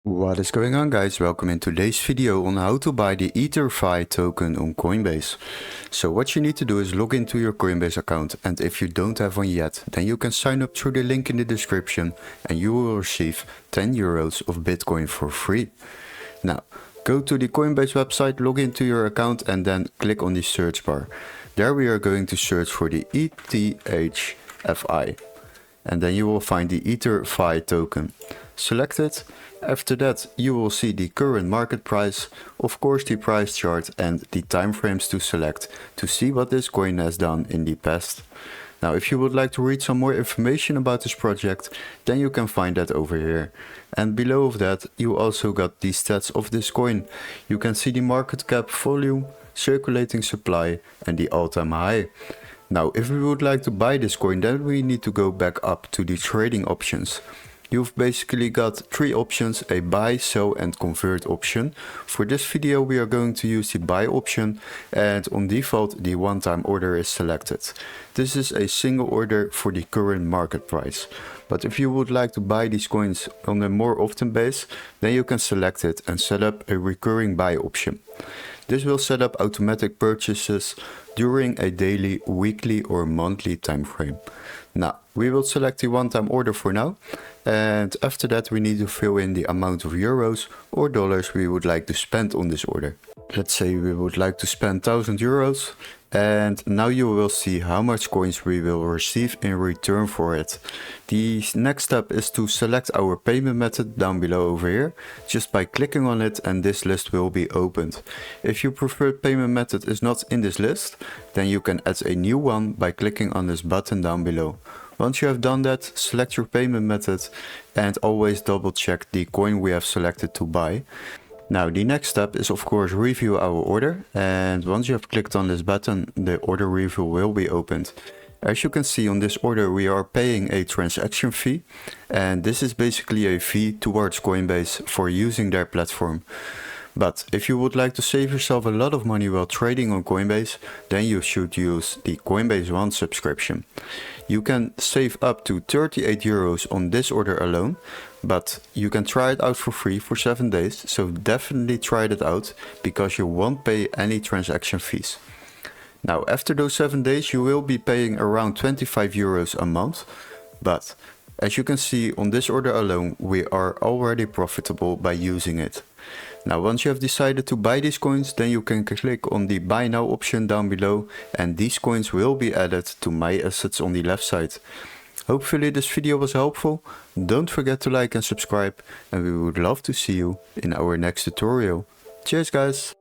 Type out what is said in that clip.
What is going on, guys? Welcome in today's video on how to buy the ETHFI token on Coinbase. So what you need to do is log into your Coinbase account, and if you don't have one yet, then you can sign up through the link in the description and you will receive 10 euros of Bitcoin for free. Now, go to the Coinbase website, log into your account and then click on the search bar. There we are going to search for the ETHFI and then you will find the ETHFI token. Select it. After that you will see the current market price, of course the price chart and the time frames to select to see what this coin has done in the past. Now if you would like to read some more information about this project, then you can find that over here. And below of that you also got the stats of this coin. You can see the market cap, volume, circulating supply and the all-time high. Now if we would like to buy this coin, then we need to go back up to the trading options. You've basically got three options, a buy, sell and convert option. For this video we are going to use the buy option, and on default the one-time order is selected. This is a single order for the current market price. But if you would like to buy these coins on a more often base, then you can select it and set up a recurring buy option. This will set up automatic purchases during a daily, weekly or monthly time frame. Now, we will select the one-time order for now, and after that we need to fill in the amount of euros or dollars we would like to spend on this order. Let's say we would like to spend 1000 euros, and now you will see how much coins we will receive in return for it. The next step is to select our payment method down below over here, just by clicking on it, and this list will be opened. If your preferred payment method is not in this list, then you can add a new one by clicking on this button down below. Once you have done that, select your payment method and always double check the coin we have selected to buy. Now the next step is of course review our order, and once you have clicked on this button, the order review will be opened. As you can see on this order we are paying a transaction fee, and this is basically a fee towards Coinbase for using their platform. But if you would like to save yourself a lot of money while trading on Coinbase, then you should use the Coinbase One subscription. You can save up to 38 euros on this order alone, but you can try it out for free for 7 days, so definitely try it out because you won't pay any transaction fees. Now after those 7 days you will be paying around 25 euros a month, but as you can see on this order alone we are already profitable by using it. Now once you have decided to buy these coins, then you can click on the buy now option down below and these coins will be added to my assets on the left side. Hopefully this video was helpful. Don't forget to like and subscribe, and we would love to see you in our next tutorial. Cheers guys!